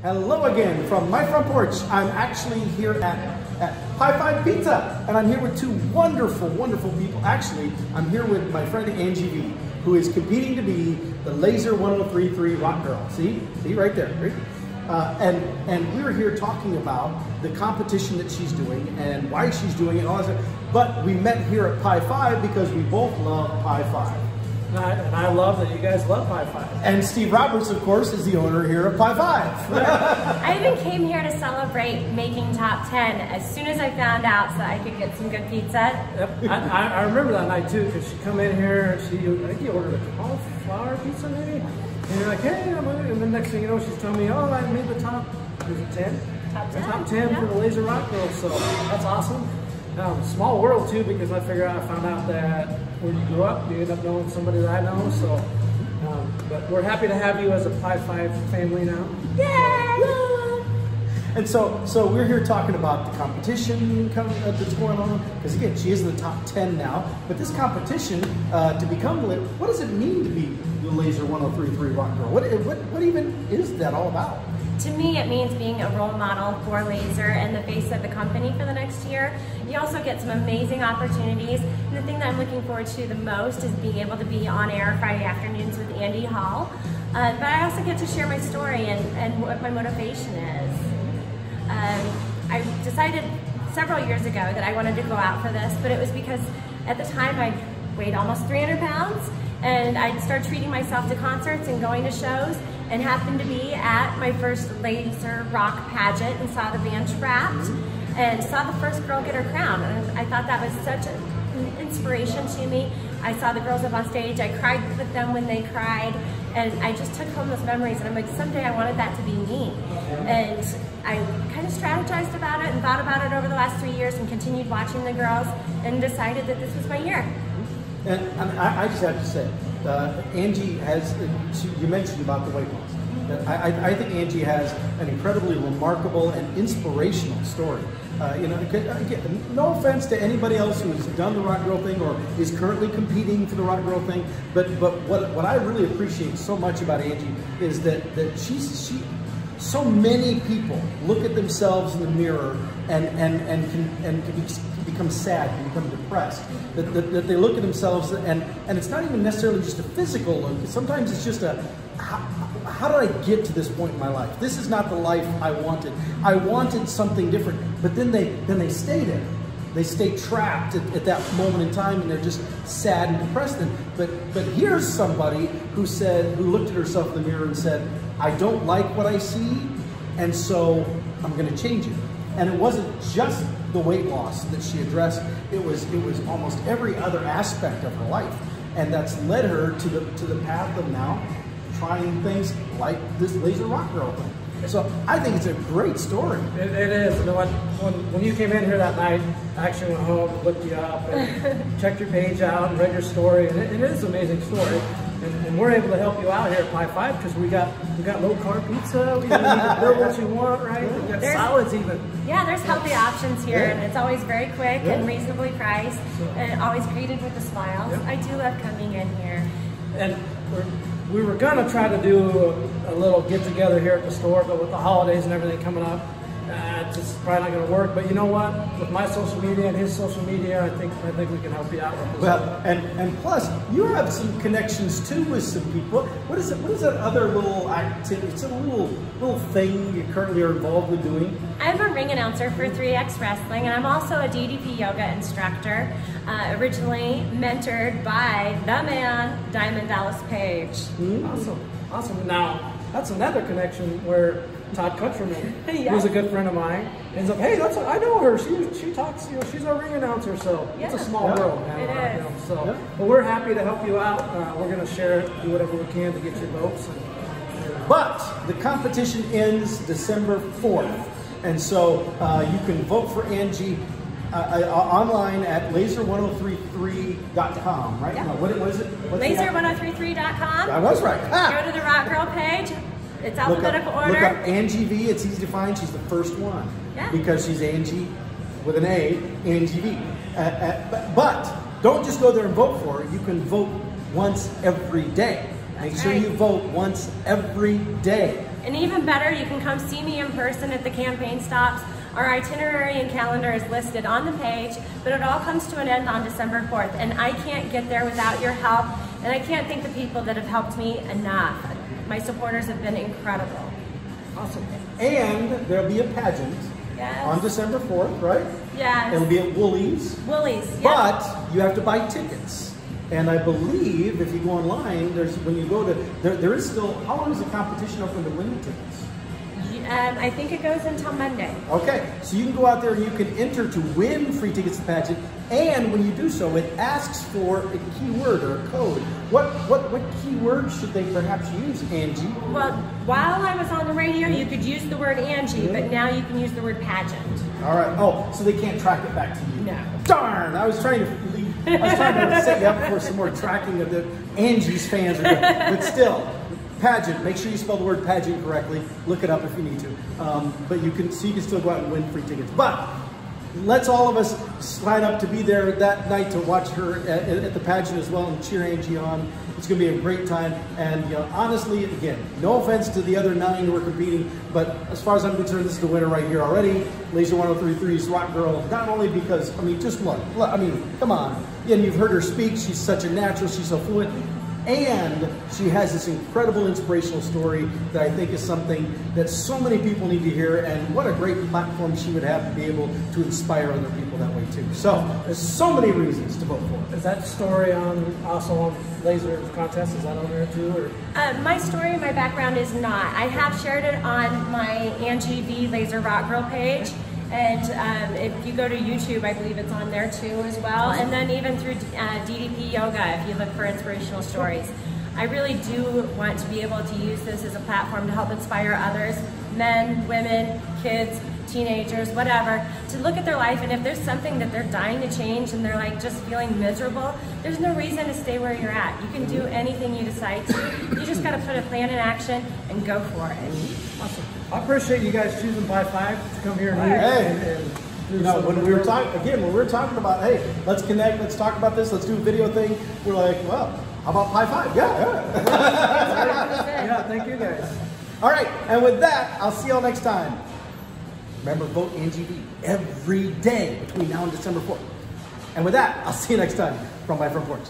Hello again from my front porch. I'm actually here at Pi 5 Pizza, and I'm here with two wonderful, wonderful people. Actually, I'm here with my friend Angee V, who is competing to be the Lazer 1033 Rock Girl. See right there. Right? And we were here talking about the competition that she's doing and why she's doing it and all that stuff. But we met here at Pi 5 because we both love Pi 5. And I love that you guys love Pi 5. And Steve Roberts, of course, is the owner here of Pi 5. I even came here to celebrate making top 10 as soon as I found out so I could get some good pizza. Yep. I remember that night too, because she come in here and I think you ordered a cauliflower pizza maybe? And you're like, hey, and the next thing you know, she's telling me, oh, I made the top, is it 10? Top 10. Top 10 for the Lazer Rock Girl, so that's awesome. Small world too, because I found out that where you grew up, you end up knowing somebody that I know, so, but we're happy to have you as a Pi 5 family now. Yay! And so we're here talking about the competition that's going on, because again, she is in the top 10 now, but this competition to become, what does it mean to be the Lazer 1033 Rock Girl? What even is that all about? To me, it means being a role model for Lazer and the face of the company for the next year. You also get some amazing opportunities. And the thing that I'm looking forward to the most is being able to be on air Friday afternoons with Andy Hall. But I also get to share my story and what my motivation is. I decided several years ago that I wanted to go out for this, but it was because at the time I weighed almost 300 pounds and I started treating myself to concerts and going to shows, and happened to be at my first Lazer rock pageant and saw the band Trapped and saw the first girl get her crown. And I thought that was such an inspiration to me. I saw the girls up on stage, I cried with them when they cried, and I just took home those memories, and I'm like, someday I wanted that to be me. And I kind of strategized about it and thought about it over the last 3 years and continued watching the girls and decided that this was my year. And I just have to say, Angee has, you mentioned about the weight loss. I think Angee has an incredibly remarkable and inspirational story. Again, no offense to anybody else who has done the Rock Girl thing or is currently competing for the Rock Girl thing, but what I really appreciate so much about Angee is that so many people look at themselves in the mirror and can become sad, can become depressed. That they look at themselves and it's not even necessarily just a physical look. Sometimes it's just a, how did I get to this point in my life? This is not the life I wanted. I wanted something different, but then they stay there. They stay trapped at that moment in time, and they're just sad and depressed. But here's somebody who looked at herself in the mirror and said, I don't like what I see, and so I'm going to change it. And it wasn't just the weight loss that she addressed. It was almost every other aspect of her life, and that's led her to the path of now trying things like this Lazer Rock Girl thing. So I think it's a great story. It is. You know what? When you came in here that night, I actually went home and looked you up and checked your page out and read your story, and it is an amazing story. And we're able to help you out here at Pi 5 because we got low carb pizza. We can build what you want, right? We got salads even. Yeah, there's healthy options here, and it's always very quick and reasonably priced, and always greeted with a smile. So I do love coming in here. And we were gonna try to do a little get together here at the store, but with the holidays and everything coming up, it's just probably not gonna work. But you know what? With my social media and his social media, I think we can help you out with this. Well, and plus, you have some connections too with some people. What is that other little activity? It's a little thing you currently are involved with doing? I'm a ring announcer for 3X Wrestling, and I'm also a DDP yoga instructor, originally mentored by the man, Diamond Dallas Page. Awesome. Now, that's another connection where Todd Countryman, who's a good friend of mine, ends up, hey, I know her. She talks, she's our ring announcer, so it's a small world. It is. But we're happy to help you out. We're going to share it, do whatever we can to get your votes. But the competition ends December 4th, and so you can vote for Angee online at lazer1033.com, right? Yeah. No, what is it? Lazer1033.com. I was right. Go to the Rock Girl page. It's alphabetical order. Look up Angee V. It's easy to find. She's the first one because she's Angee with an A, Angee V. But don't just go there and vote for her. You can vote once every day. Make sure you vote once every day. And even better, you can come see me in person at the campaign stops. Our itinerary and calendar is listed on the page, but it all comes to an end on December 4th, and I can't get there without your help, and I can't thank the people that have helped me enough. My supporters have been incredible. Awesome. And there'll be a pageant on December 4th, right? Yes. It'll be at Woolies. Woolies, yes. But you have to buy tickets. And I believe if you go online, when you go to, there is still, how long is the competition open to win the tickets? I think it goes until Monday. Okay, so you can go out there and you can enter to win free tickets to the pageant, and when you do so, it asks for a keyword or a code. What keyword should they perhaps use, Angie? Well, while I was on the radio, you could use the word Angie, but now you can use the word pageant. All right. Oh, so they can't track it back to you? No. Darn! I was trying to set you up for some more tracking of the Angie's fans, but still. Pageant. Make sure you spell the word pageant correctly. Look it up if you need to. But you can still go out and win free tickets. But let's all of us sign up to be there that night to watch her at the pageant as well and cheer Angie on. It's going to be a great time. And honestly, again, no offense to the other 9 who are competing, but as far as I'm concerned, this is the winner right here already. Lazer 103.3's Rock Girl. Not only because, I mean, just look. I mean, come on. And you've heard her speak. She's such a natural. She's so fluent. And she has this incredible inspirational story that I think is something that so many people need to hear, and what a great platform she would have to be able to inspire other people that way too. So there's so many reasons to vote for. Is that story also on Lazer's contest? Is that on there too? Or? My story, my background is not. I have shared it on my Angee V Lazer Rock Girl page. And if you go to YouTube, I believe it's on there too as well. And then even through DDP Yoga, if you look for inspirational stories. I really do want to be able to use this as a platform to help inspire others, men, women, kids, teenagers, whatever, to look at their life, and if there's something that they're dying to change and they're like just feeling miserable, there's no reason to stay where you're at. You can do anything you decide to. You just got to put a plan in action and go for it. Awesome. I appreciate you guys choosing Pi 5 to come here and when we were talking about, hey, let's connect, let's talk about this, let's do a video thing, we're like, well, how about Pi 5? Yeah. Yeah, thank you guys. All right, and with that, I'll see y'all next time. Remember, vote Angee V every day between now and December 4th. And with that, I'll see you next time from my front porch.